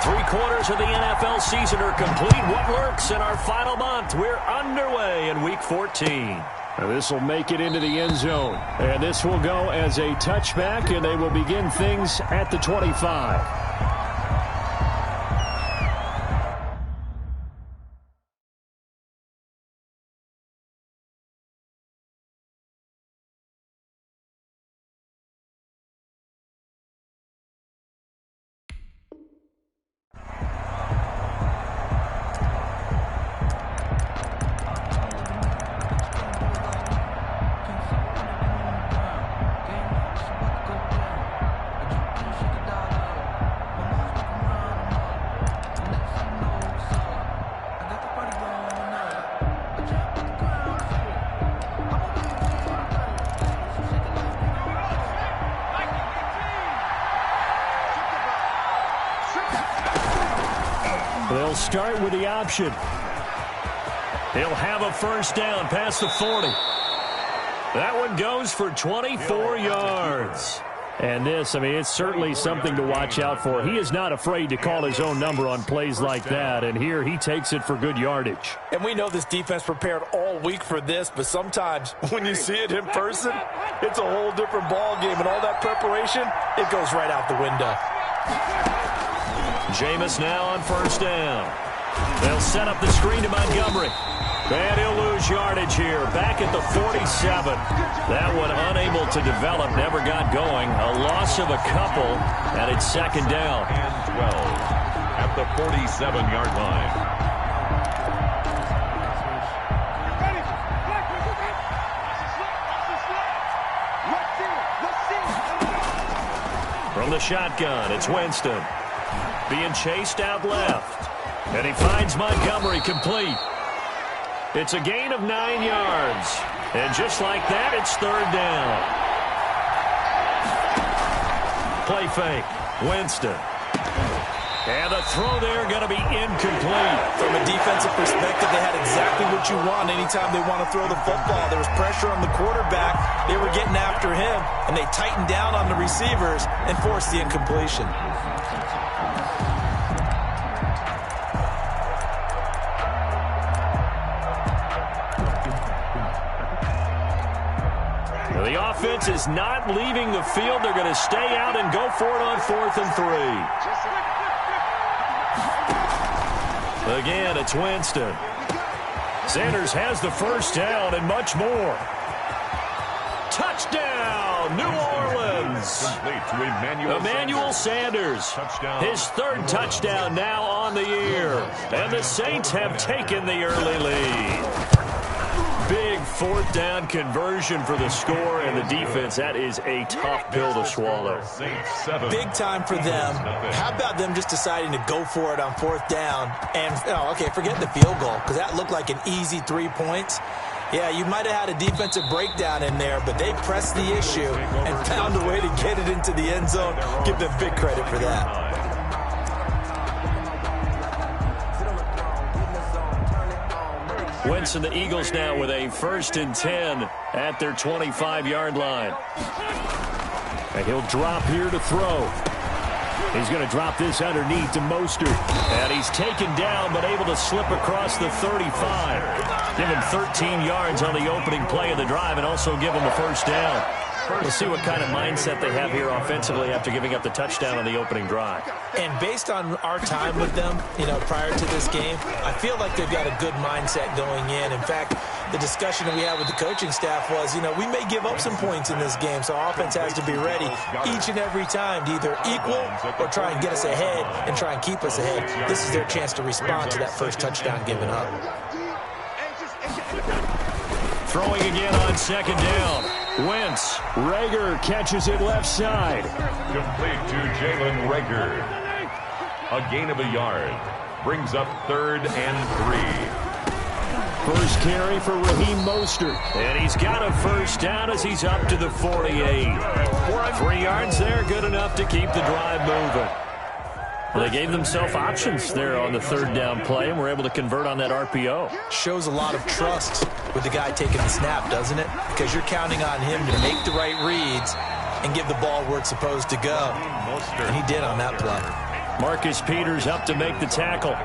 Three-quarters of the NFL season are complete. What lurks in our final month? We're underway in Week 14. This will make it into the end zone. And this will go as a touchback, and they will begin things at the 25. They'll start with the option. He'll have a first down past the 40. That one goes for 24 yards. And this, I mean, it's certainly something to watch out for. He is not afraid to call his own number on plays like that, and here he takes it for good yardage. And we know this defense prepared all week for this, but sometimes when you see it in person, it's a whole different ball game, and all that preparation, it goes right out the window. Jameis now on first down. They'll set up the screen to Montgomery. And he'll lose yardage here. Back at the 47. That one unable to develop, never got going. A loss of a couple, and it's second down. And 12 at the 47-yard line. From the shotgun, it's Winston. Being chased out left. And he finds Montgomery complete. It's a gain of 9 yards. And just like that, it's third down. Play fake. Winston. And the throw there going to be incomplete. From a defensive perspective, they had exactly what you want anytime they want to throw the football. There was pressure on the quarterback. They were getting after him, and they tightened down on the receivers and forced the incompletion. The offense is not leaving the field. They're going to stay out and go for it on 4th and 3. Again, it's Winston. Sanders has the first down and much more. Touchdown, New Orleans. Emmanuel Sanders. His third touchdown now on the year. And the Saints have taken the early lead. Big fourth down conversion for the score, and the defense, that is a tough pill to swallow. Big time for them. How about them just deciding to go for it on 4th down? And, okay, forget the field goal, because that looked like an easy 3 points. Yeah, you might have had a defensive breakdown in there, but they pressed the issue and found a way to get it into the end zone. Give them big credit for that. Wentz and the Eagles now with a 1st and 10 at their 25-yard line. And he'll drop here to throw. He's going to drop this underneath to Mostert. And he's taken down but able to slip across the 35. Give him 13 yards on the opening play of the drive and also give him a first down. We'll see what kind of mindset they have here offensively after giving up the touchdown on the opening drive. And based on our time with them, prior to this game, I feel like they've got a good mindset going in. In fact, the discussion that we had with the coaching staff was, we may give up some points in this game, so our offense has to be ready each and every time to either equal or try and get us ahead and try and keep us ahead. This is their chance to respond to that first touchdown given up. Throwing again on second down. Wentz. Reagor catches it left side. Complete to Jalen Reagor. A gain of a yard. Brings up 3rd and 3. First carry for Raheem Mostert. And he's got a first down as he's up to the 48. 3 yards there, good enough to keep the drive moving. Well, they gave themselves options there on the 3rd down play and were able to convert on that RPO. Shows a lot of trust with the guy taking the snap, doesn't it? Because you're counting on him to make the right reads and give the ball where it's supposed to go. And he did on that play. Marcus Peters up to make the tackle.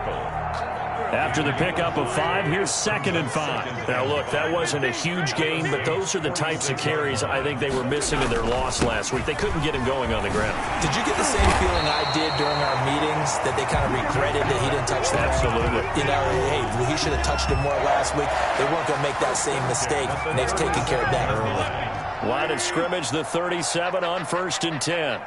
After the pickup of 5, here's 2nd and 5. Now, look, that wasn't a huge gain, but those are the types of carries I think they were missing in their loss last week. They couldn't get him going on the ground. Did you get the same feeling I did during our meetings, that they kind of regretted that he didn't touch the ball? Absolutely. You know, hey, he should have touched it more last week. They weren't going to make that same mistake, and they've taken care of that early. Line of scrimmage, the 37 on 1st and 10.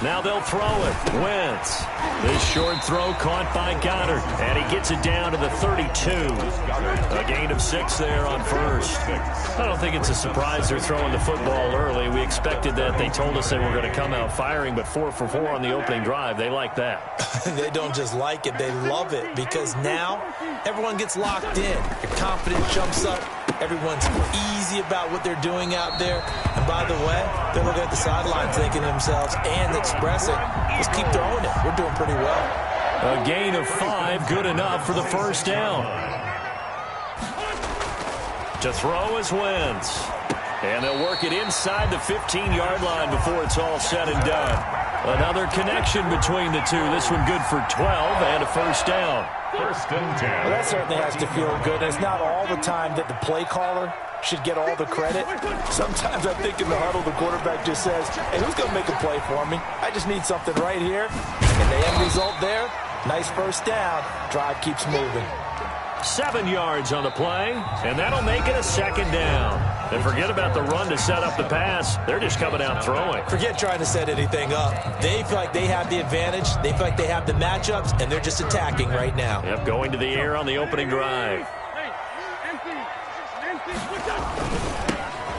Now they'll throw it. Wentz. This short throw caught by Goddard. And he gets it down to the 32. A gain of 6 there on 1st. I don't think it's a surprise they're throwing the football early. We expected that. They told us they were going to come out firing, but 4 for 4 on the opening drive. They like that. They don't just like it. They love it, because now everyone gets locked in. Your confidence jumps up. Everyone's easy about what they're doing out there. And by the way, they're looking at the sideline thinking to themselves and expressing, just keep throwing it. We're doing pretty well. A gain of 5, good enough for the 1st down. To throw is Wentz. And they'll work it inside the 15-yard line before it's all said and done. Another connection between the two. This one good for 12 and a 1st down. 1st and 10. Well, that certainly has to feel good. It's not all the time that the play caller should get all the credit. Sometimes I think in the huddle, the quarterback just says, hey, who's going to make a play for me? I just need something right here. And the end result there, nice 1st down. Drive keeps moving. 7 yards on the play, and that'll make it a 2nd down. And forget about the run to set up the pass. They're just coming out throwing. Forget trying to set anything up. They feel like they have the advantage. They feel like they have the matchups, and they're just attacking right now. Yep, going to the air on the opening drive.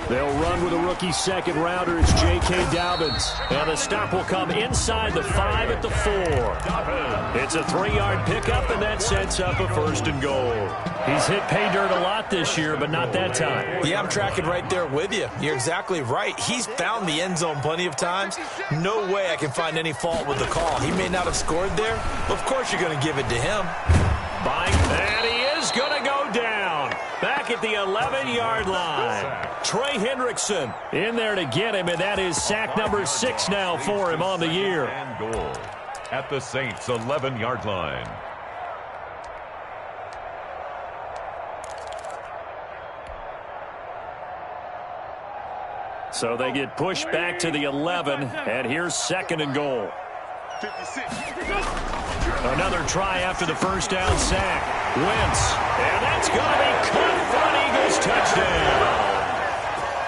They'll run with a rookie 2nd rounder. It's J.K. Dobbins. And the stop will come inside the 5 at the 4. It's a 3-yard pickup, and that sets up a 1st and goal. He's hit pay dirt a lot this year, but not that time. Yeah, I'm tracking right there with you. You're exactly right. He's found the end zone plenty of times. No way I can find any fault with the call. He may not have scored there, but of course you're going to give it to him. And he is going to go down. Back at the 11-yard line. Trey Hendrickson in there to get him, and that is sack number 6 now for him on the year. And goal at the Saints' 11-yard line. So they get pushed back to the 11, and here's 2nd and goal. 56. Another try after the 1st down sack. Wentz, and that's going to be caught for an Eagles touchdown.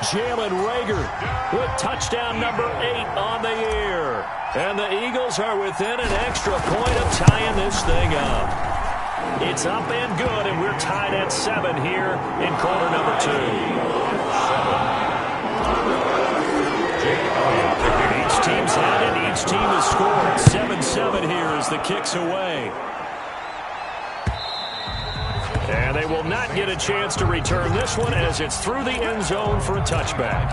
Jalen Reagor with touchdown number 8 on the year. And the Eagles are within an extra point of tying this thing up. It's up and good, and we're tied at 7 here in quarter number 2. Each team's had it. Each team has scored. 7-7 here as the kick's away. And they will not get a chance to return this one as it's through the end zone for a touchback.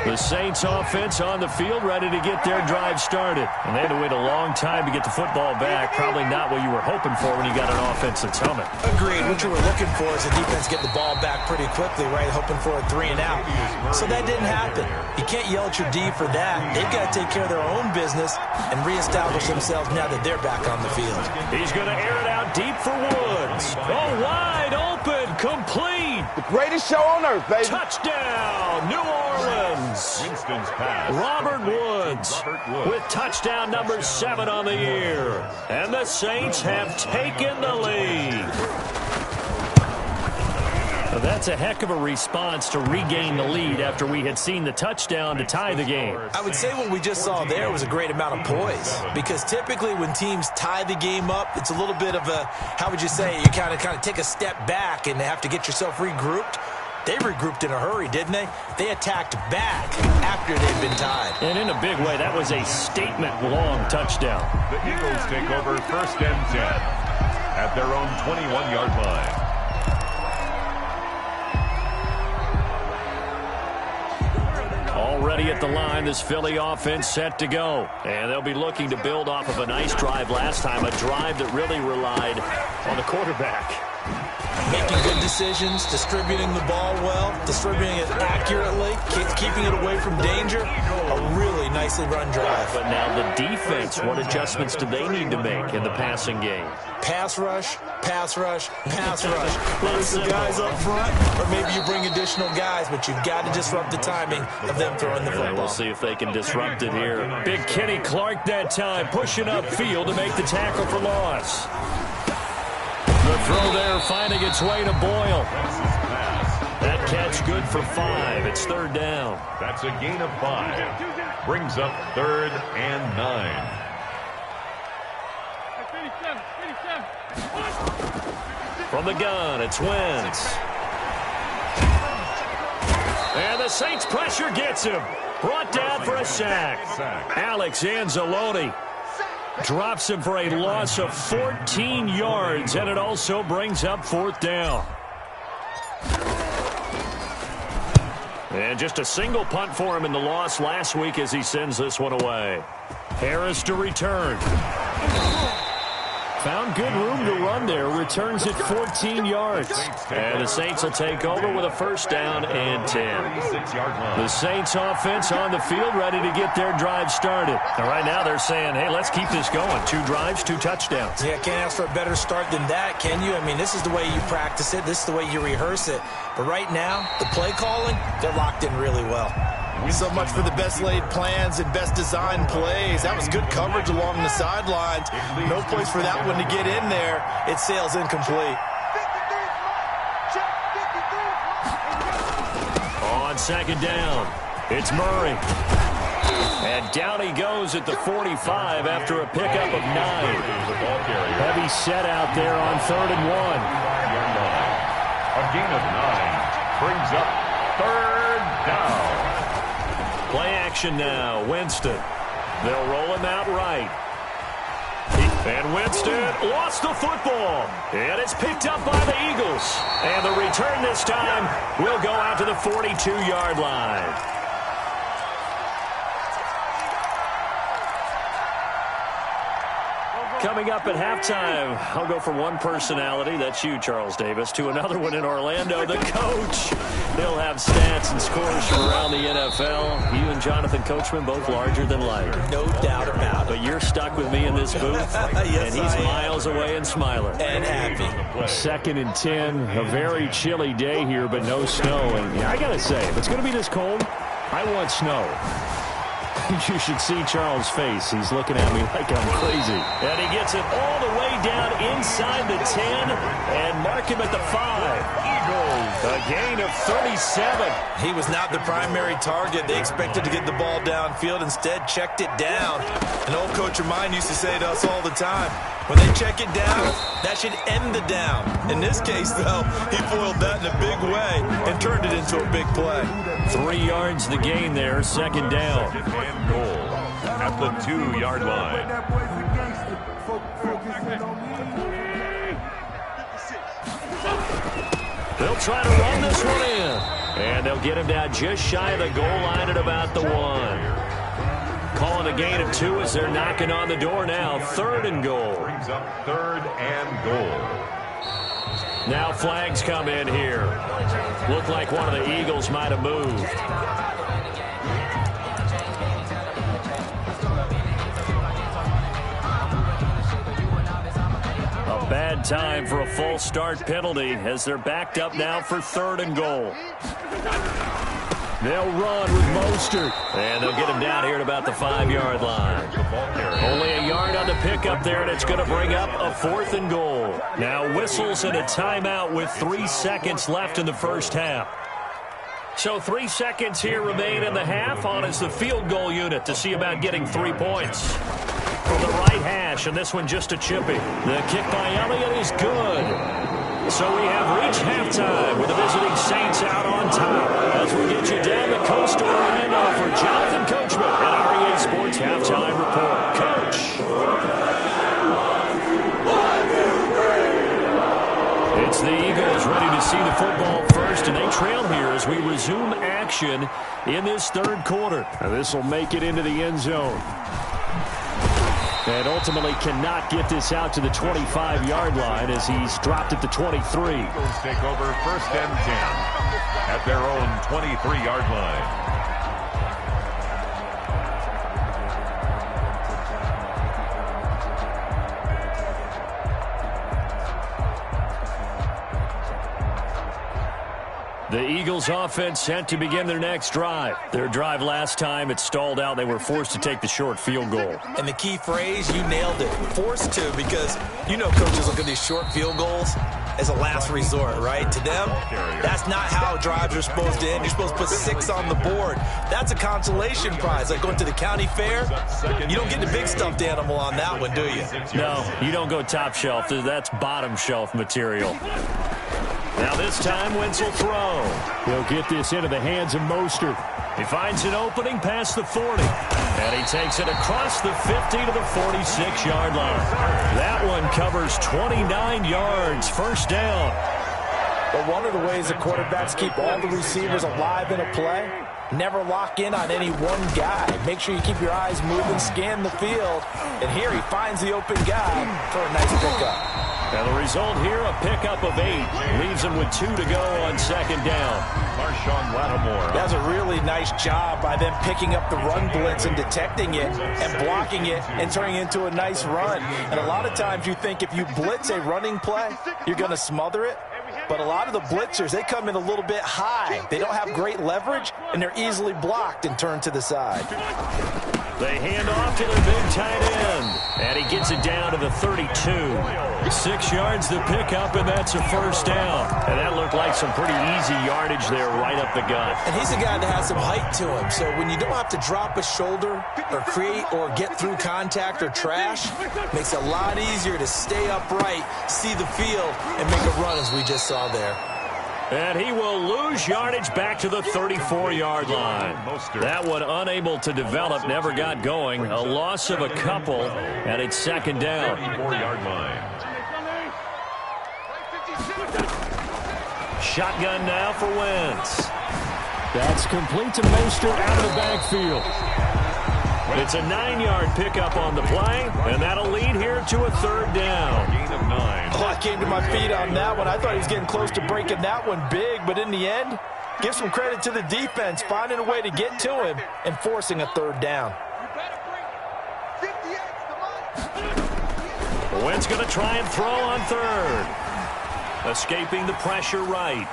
The Saints offense on the field, ready to get their drive started. And they had to wait a long time to get the football back. Probably not what you were hoping for when you got an offense that's humming. Agreed. What you were looking for is the defense get the ball back pretty quickly, right? Hoping for a 3 and out. So that didn't happen. You can't yell at your D for that. They've got to take care of their own business and reestablish themselves now that they're back on the field. He's going to air it out deep for Woods. Oh, wide open, complete. The greatest show on earth, baby. Touchdown, New Orleans. Winston's pass. Robert Woods with touchdown number 7 on the year. And the Saints have taken the lead. That's a heck of a response to regain the lead after we had seen the touchdown to tie the game. I would say what we just saw there was a great amount of poise, because typically when teams tie the game up, it's a little bit of a, how would you say, you kind of take a step back and have to get yourself regrouped. They regrouped in a hurry, didn't they? They attacked back after they'd been tied. And in a big way, that was a statement-long touchdown. The Eagles take over 1st and 10 at their own 21-yard line. ready at the line. This Philly offense set to go. And they'll be looking to build off of a nice drive last time, a drive that really relied on the quarterback. Making good decisions, distributing the ball well, distributing it accurately, keeping it away from danger. A really nicely run drive. But now the defense, what adjustments do they need to make in the passing game? Pass rush, pass rush, pass rush. Whether it's the guys up front or maybe you bring additional guys, but you've got to disrupt the timing of them throwing the football. We'll see if they can disrupt it here. Big Kenny Clark that time, pushing upfield to make the tackle for loss. The throw there finding its way to Boyle. That catch good for 5. It's third down. That's a gain of 5. Brings up 3rd and 9. From the gun, it's Wentz. And the Saints pressure gets him. Brought down for a sack. Alex Anzalone drops him for a loss of 14 yards, and it also brings up 4th down. And just a single punt for him in the loss last week as he sends this one away. Harris to return. Found good room to run there. Returns it 14 yards. And the Saints will take over with a 1st down and 10. The Saints offense on the field ready to get their drive started. And right now they're saying, hey, let's keep this going. 2 drives, 2 touchdowns. Yeah, can't ask for a better start than that, can you? I mean, this is the way you practice it. This is the way you rehearse it. But right now, the play calling, they're locked in really well. So much for the best laid plans and best designed plays. That was good coverage along the sidelines. No place for that one to get in there. It sails incomplete. On 2nd down, it's Murray. And down he goes at the 45 after a pickup of 9. Heavy set out there on 3rd and 1. A gain of 9 brings up 3rd down. Play action now. Winston. They'll roll him out right. And Winston lost the football. And it's picked up by the Eagles. And the return this time will go out to the 42-yard line. Coming up at halftime, I'll go from one personality, that's you, Charles Davis, to another one in Orlando, the coach. He'll have stats and scores from around the NFL. You and Jonathan Coachman, both larger than life. No doubt about it. But you're stuck with me in this booth, yes, and he's miles away and smiling. And happy. 2nd and 10, a very chilly day here, but no snow. And yeah, I got to say, if it's going to be this cold, I want snow. You should see Charles' face. He's looking at me like I'm crazy. And he gets it all the way down inside the 10 and mark him at the 5. Eagles, a gain of 37. He was not the primary target. They expected to get the ball downfield. Instead, checked it down. An old coach of mine used to say to us all the time, when they check it down, that should end the down. In this case, though, he foiled that in a big way and turned it into a big play. 3 yards the gain there, 2nd down. And goal at the 2-yard line. They'll try to run this one in. And they'll get him down just shy of the goal line at about the 1. Calling a gain of 2 as they're knocking on the door now. 3rd and goal. Brings up 3rd and goal. Now flags come in here. Looked like one of the Eagles might have moved. A bad time for a false start penalty as they're backed up now for 3rd and goal. They'll run with Mostert. And they'll get him down here at about the 5-yard line. Only a yard on the pickup there, and it's going to bring up a 4th and goal. Now whistles and a timeout with 3 seconds left in the first half. So 3 seconds here remain in the half. On is the field goal unit to see about getting 3 points. From the right hash, and this one just a chippy. The kick by Elliott is good. So we have reached halftime with the visiting Saints out on top. As we get you down the coast to Orlando for Jonathan Coachman at REA Sports Halftime Report. Coach. It's the Eagles ready to see the football first, and they trail here as as we resume action in this third quarter. This will make it into the end zone. And ultimately cannot get this out to the 25-yard line as he's dropped at the 23. Eagles take over 1st and 10 at their own 23-yard line. The Eagles offense set to begin their next drive. Their drive last time, it stalled out. They were forced to take the short field goal. And the key phrase, you nailed it. Forced to, because you know coaches look at these short field goals as a last resort, right? To them, that's not how drives are supposed to end. You're supposed to put 6 on the board. That's a consolation prize. Like going to the county fair, you don't get the big stuffed animal on that one, do you? No, you don't go top shelf. That's bottom shelf material. Now this time, Wentz will throw. He'll get this into the hands of Mostert. He finds an opening past the 40. And he takes it across the 50 to the 46-yard line. That one covers 29 yards. First down. But one of the ways the quarterbacks keep all the receivers alive in a play, never lock in on any one guy. Make sure you keep your eyes moving, scan the field. And here he finds the open guy for a nice pickup. And the result here, a pickup of 8. Leaves him with 2 to go on second down. Marshawn Lattimore. That's a really nice job by them picking up the run blitz and detecting it and blocking it and turning it into a nice run. And a lot of times you think if you blitz a running play, you're going to smother it. But a lot of the blitzers, they come in a little bit high. They don't have great leverage, and they're easily blocked and turned to the side. They hand off to their big tight end. And he gets it down to the 32. 6 yards the pickup, and that's a first down. And that looked like some pretty easy yardage there right up the gut. And he's a guy that has some height to him. So when you don't have to drop a shoulder or create or get through contact or trash, makes it a lot easier to stay upright, see the field, and make a run as we just saw there. And he will lose yardage back to the 34-yard line. That one unable to develop, never got going. A loss of a couple, and it's second down. 34-yard line. Shotgun now for Wentz. That's complete to Mostert out of the backfield. It's a 9-yard pickup on the play, and that'll lead here to a third down. Gain of 9. Oh, I came to my feet on that one. I thought he was getting close to breaking that one big, but in the end, give some credit to the defense, finding a way to get to him and forcing a third down. Wentz going to try and throw on third. Escaping the pressure right.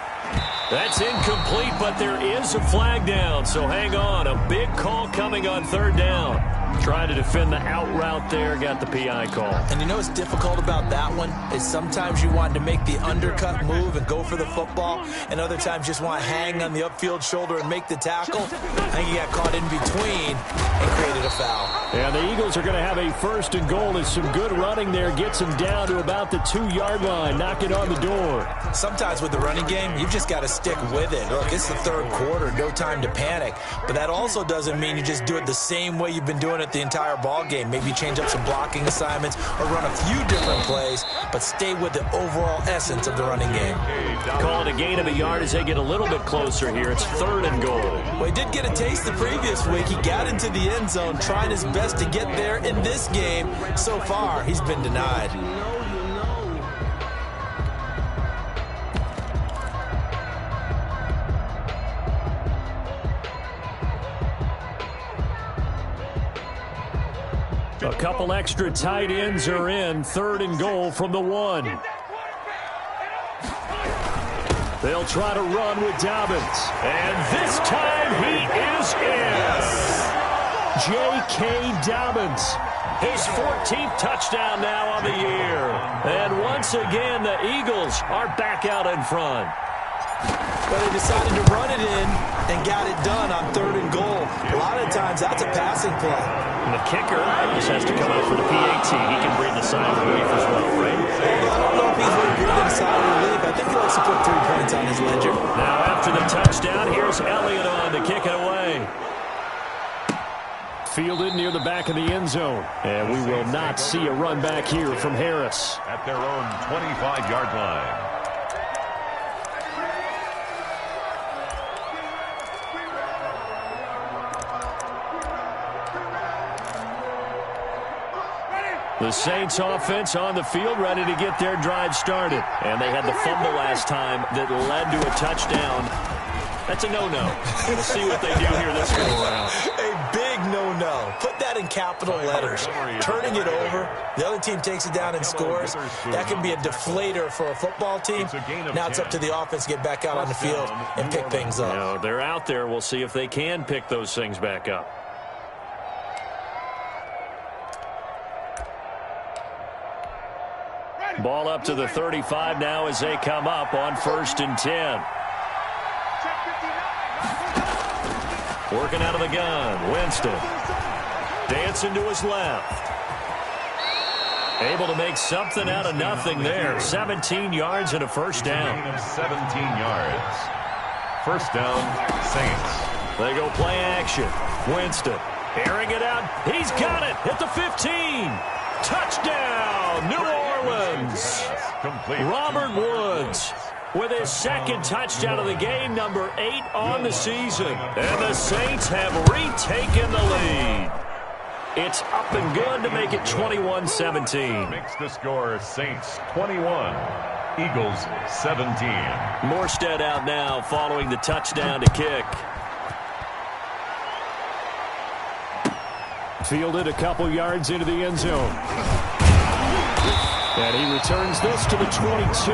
That's incomplete, but there is a flag down, so hang on. A big call coming on third down. Trying to defend the out route there, got the PI call. And you know what's difficult about that one is sometimes you want to make the undercut move and go for the football, and other times just want to hang on the upfield shoulder and make the tackle. I think he got caught in between and created a foul. And the Eagles are going to have a first and goal. There's some good running there. Gets him down to about the 2-yard line. Knock it on the door. Sometimes with the running game, you've just got to stick with it. Look, it's the third quarter. No time to panic. But that also doesn't mean you just do it the same way you've been doing it the entire ball game. Maybe change up some blocking assignments or run a few different plays, but stay with the overall essence of the running game. Call it a gain of a yard as they get a little bit closer here. It's third and goal. Well, he did get a taste the previous week. He got into the end zone, trying his best to get there in this game. So far, he's been denied. A couple extra tight ends are in. Third and goal from the 1. They'll try to run with Dobbins. And this time he is in. J.K. Dobbins. His 14th touchdown now on the year. And once again, the Eagles are back out in front. But they decided to run it in and got it done on third and goal. A lot of times, that's a passing play. And the kicker just has to come out for the PAT. He can breathe a sigh of relief as well, right? I don't know if he's really breathing a sigh of relief. I think he likes to put 3 points on his ledger. Now after the touchdown, here's Elliott on to kick it away. Fielded near the back of the end zone. And we will not see a run back here from Harris. At their own 25-yard line. The Saints offense on the field, ready to get their drive started. And they had the fumble last time that led to a touchdown. That's a no-no. We'll see what they do here this go around. A big no-no. Put that in capital letters. Turning it over, the other team takes it down and scores. That can be a deflator for a football team. Now it's up to the offense to get back out on the field and pick things up. No, they're out there. We'll see if they can pick those things back up. Ball up to the 35 now as they come up on 1st and 10. Working out of the gun, Winston. Dancing to his left. Able to make something out of nothing there. 17 yards and a first down. Gain of 17 yards. First down, Saints. They go play action. Winston airing it out. He's got it at the 15. Touchdown, New Orleans. Complete. Robert Woods with his second touchdown of the game, number 8 on the season. And the Saints have retaken the lead. It's up and good to make it 21-17. Makes the score Saints 21, Eagles 17. Morstead out now following the touchdown to kick. Fielded a couple yards into the end zone. And he returns this to the 22.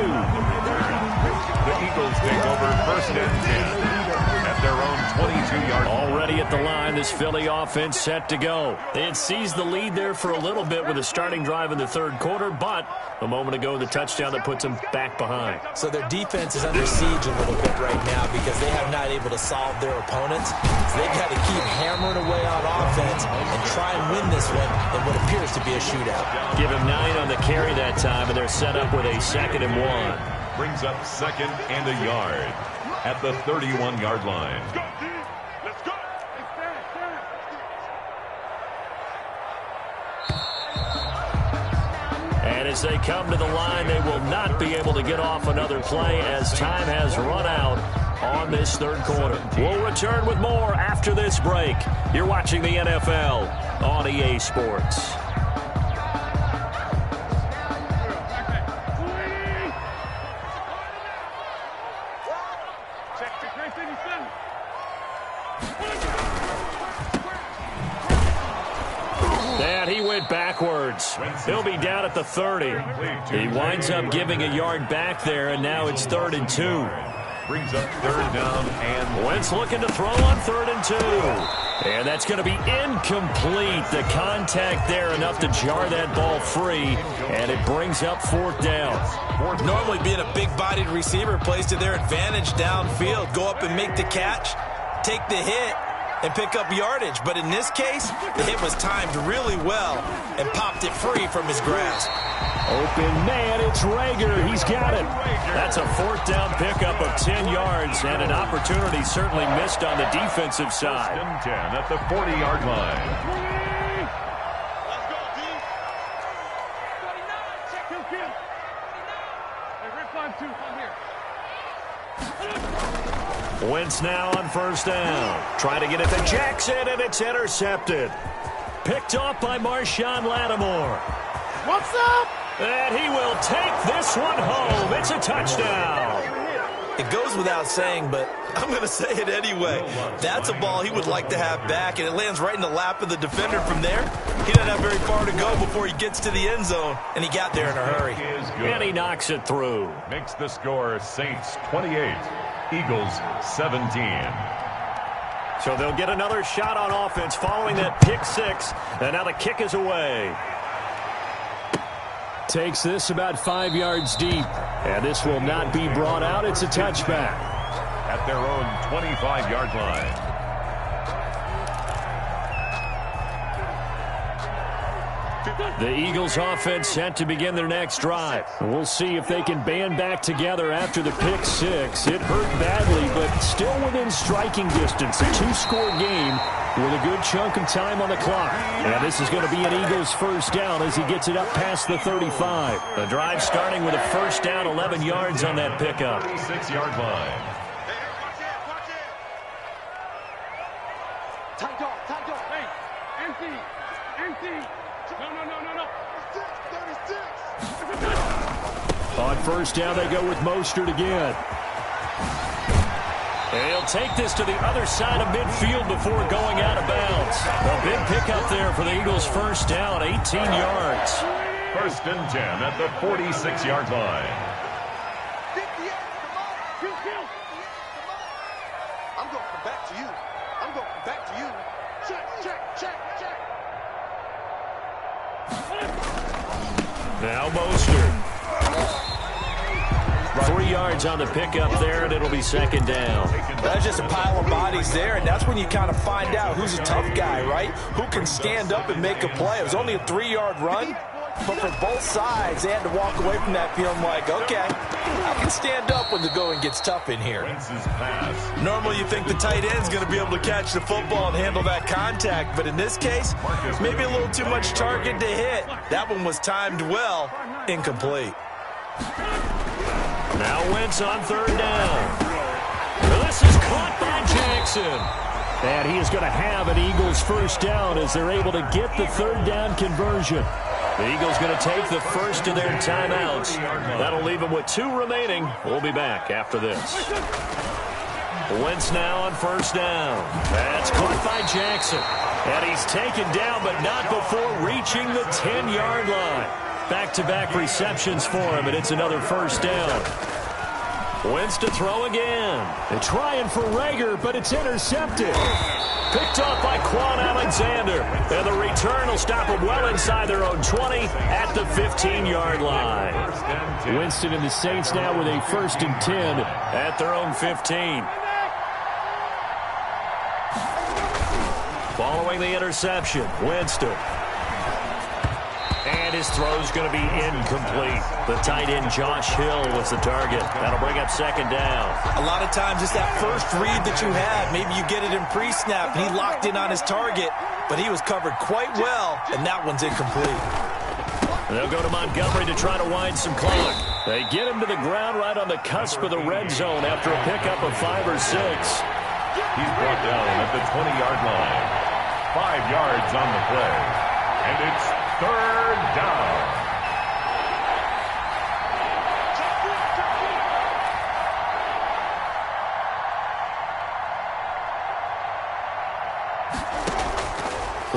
The Eagles take over 1st and 10 at their own 22-yard line. Already at the line, this Philly offense set to go. They had seized the lead there for a little bit with a starting drive in the 3rd quarter, but a moment ago, the touchdown that puts them back behind. So their defense is under siege a little bit right now because they have not able to solve their opponents. So they've got to keep hammering away on offense and try and win this one in what appears to be a shootout. Give him 9 on the carry that time, and they're set up with a 2nd and 1. Brings up 2nd and a yard at the 31-yard line. Let's go. And as they come to the line, they will not be able to get off another play as time has run out on this 3rd quarter. We'll return with more after this break. You're watching the NFL on EA Sports. And he went backwards. He'll be down at the 30. He winds up giving a yard back there, and now it's 3rd and 2. Brings up 3rd down and Wentz looking to throw on 3rd and 2. And that's going to be incomplete. The contact there enough to jar that ball free, and it brings up 4th down. Normally being a big-bodied receiver plays to their advantage downfield. Go up and make the catch, take the hit, and pick up yardage. But in this case, the hit was timed really well and popped it free from his grasp. Open man, it's Reagor. He's got it. That's a 4th down pickup of 10 yards and an opportunity certainly missed on the defensive side. 10 at the 40-yard line. Let's go, D. 49. Check your kill. Hey, Red 5-2, come here. Wentz now on 1st down. Trying to get it to Jackson, and it's intercepted. Picked off by Marshawn Lattimore. What's up? And he will take this one home. It's a touchdown. It goes without saying, but I'm going to say it anyway. That's a ball he would like to have back, and it lands right in the lap of the defender from there. He doesn't have very far to go before he gets to the end zone, and he got there in a hurry. And he knocks it through. Makes the score Saints 28, Eagles 17. So they'll get another shot on offense following that pick 6, and now the kick is away. Takes this about 5 yards deep, and this will not be brought out. It's a touchback. At their own 25-yard line. The Eagles offense set to begin their next drive. We'll see if they can band back together after the pick 6. It hurt badly, but still within striking distance. A 2-score game with a good chunk of time on the clock. And this is going to be an Eagles 1st down as he gets it up past the 35. The drive starting with a 1st down, 11 yards on that pickup. 6-yard line. Tight dog. Hey, empty. No. On first down, they go with Mostert again. And he'll take this to the other side of midfield before going out of bounds. A big pickup there for the Eagles' first down, 18 yards. First and 10 at the 46-yard line. I'm going to come back to you. I'm going to come back to you. Check. Now Mostert. 3 yards on the pickup there, and it'll be second down. That's just a pile of bodies there, and that's when you kind of find out who's a tough guy, right? Who can stand up and make a play. It was only a 3-yard run, but for both sides, they had to walk away from that feeling like, okay, I can stand up when the going gets tough in here. Normally you think the tight end's going to be able to catch the football and handle that contact, but in this case, maybe a little too much target to hit. That one was timed well, incomplete. Now Wentz on third down. This is caught by Jackson. And he is going to have an Eagles first down as they're able to get the third down conversion. The Eagles going to take the first of their timeouts. That'll leave them with 2 remaining. We'll be back after this. Wentz now on first down. That's caught by Jackson. And he's taken down, but not before reaching the 10-yard line. Back-to-back receptions for him, and it's another first down. Wentz to throw again. They're trying for Reagor, but it's intercepted. Picked off by Quan Alexander. And the return will stop them well inside their own 20 at the 15-yard line. Winston and the Saints now with a first and 10 at their own 15. Following the interception, Winston. And his throw's going to be incomplete. The tight end, Josh Hill, was the target. That'll bring up second down. A lot of times it's that first read that you have. Maybe you get it in pre-snap, and he locked in on his target, but he was covered quite well, and that one's incomplete. They'll go to Montgomery to try to wind some clock. They get him to the ground right on the cusp of the red zone after a pickup of 5 or 6. He's brought down at the 20-yard line. 5 yards on the play. And it's third down.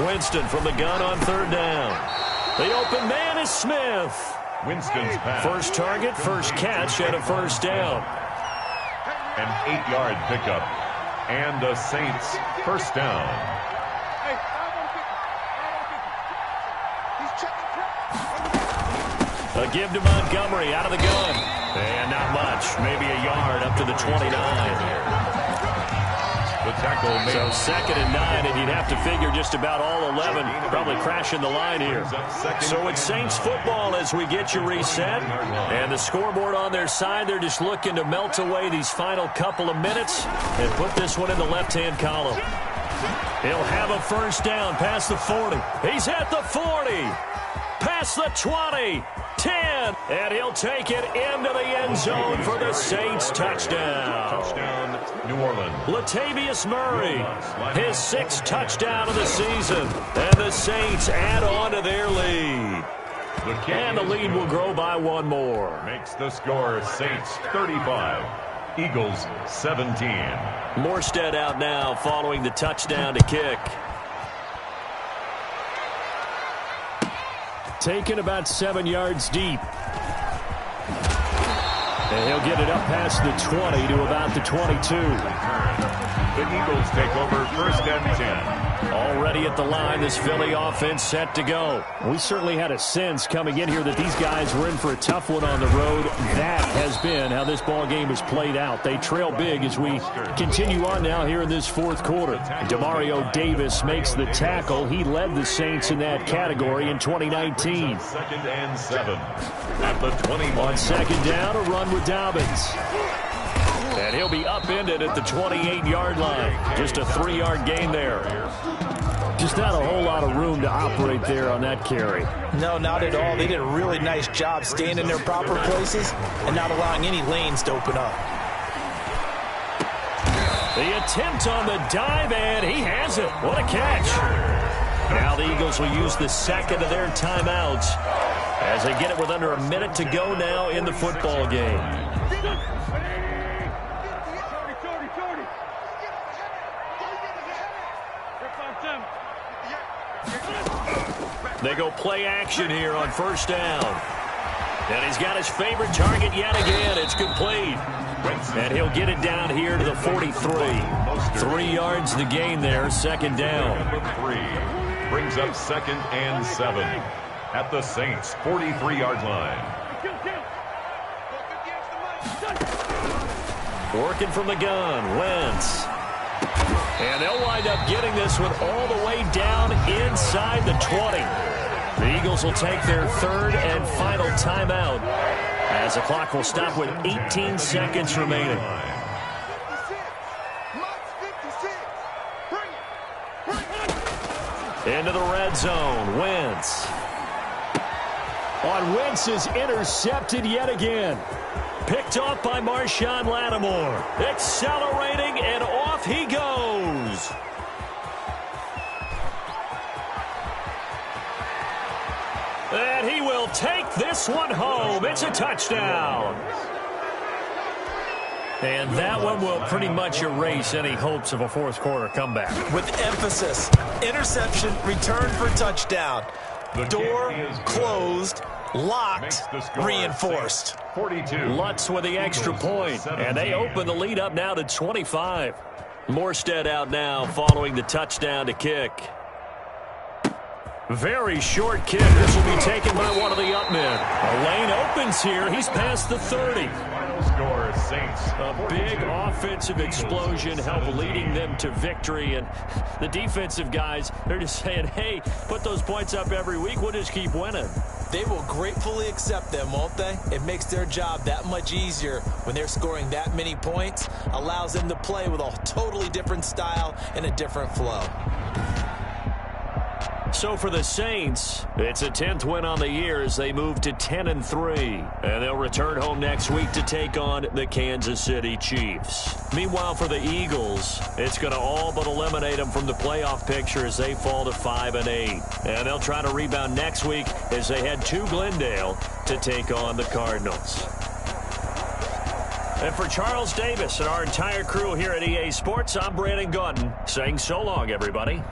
Winston from the gun on third down. The open man is Smith. Winston's pass. First target, first catch, and a first down. An 8-yard pickup. And the Saints first down. A give to Montgomery out of the gun. And not much. Maybe a yard up to the 29. The tackle made. So second and 9, and you'd have to figure just about all 11 probably crashing the line here. So it's Saints football as we get you reset. And the scoreboard on their side, they're just looking to melt away these final couple of minutes and put this one in the left-hand column. He'll have a first down past the 40. He's at the 40. Past the 20. 10. And he'll take it into the end zone for the Saints touchdown. Touchdown, New Orleans. Latavius Murray, his 6th touchdown of the season. And the Saints add on to their lead. And the lead will grow by 1 more. Makes the score Saints 35. Eagles 17. Morstead out now following the touchdown to kick. Taken about 7 yards deep. And he'll get it up past the 20 to about the 22. The Eagles take over first and 10. Already at the line, this Philly offense set to go. We certainly had a sense coming in here that these guys were in for a tough one on the road. That has been how this ball game has played out. They trail big as we continue on now here in this 4th quarter. Demario Davis makes the tackle. He led the Saints in that category in 2019. Second and 7 at the 21. On second down, a run with Dobbins. And he'll be upended at the 28-yard line. Just a 3-yard gain there. Just not a whole lot of room to operate there on that carry. No, not at all. They did a really nice job staying in their proper places and not allowing any lanes to open up. The attempt on the dive, and he has it. What a catch. Now the Eagles will use the second of their timeouts as they get it with under a minute to go now in the football game. They go play action here on first down. And he's got his favorite target yet again. It's complete. And he'll get it down here to the 43. 3 yards the gain there, second down. Number 3 brings up 2nd and 7 at the Saints' 43-yard line. Working from the gun, Wentz. And they'll wind up getting this one all the way down inside the 20. The Eagles will take their 3rd and final timeout as the clock will stop with 18 seconds remaining. Into the red zone, Wentz. On Wentz is intercepted yet again. Picked off by Marshawn Lattimore. Accelerating, and off he goes. And he will take this one home. It's a touchdown. And that one will pretty much erase any hopes of a fourth quarter comeback. With emphasis, interception, return for touchdown. Door closed, locked, reinforced. 42. Lutz with the extra point, and they open the lead up now to 25. Morstead out now following the touchdown to kick. Very short kick. This will be taken by one of the up men. A lane opens here. He's past the 30. Final score, Saints. A big offensive explosion helped leading them to victory. And the defensive guys, they're just saying, hey, put those points up every week. We'll just keep winning. They will gratefully accept them, won't they? It makes their job that much easier when they're scoring that many points. Allows them to play with a totally different style and a different flow. So for the Saints, it's a 10th win on the year as they move to 10-3. And they'll return home next week to take on the Kansas City Chiefs. Meanwhile, for the Eagles, it's going to all but eliminate them from the playoff picture as they fall to 5-8. And they'll try to rebound next week as they head to Glendale to take on the Cardinals. And for Charles Davis and our entire crew here at EA Sports, I'm Brandon Gaudin saying so long, everybody.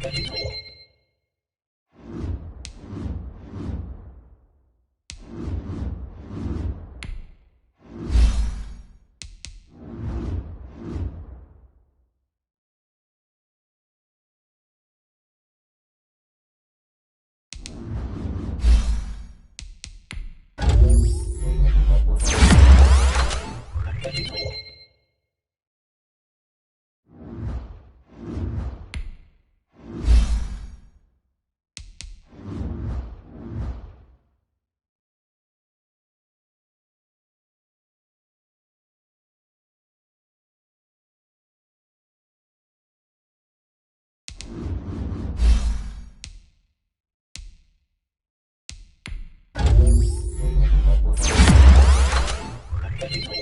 Thank you.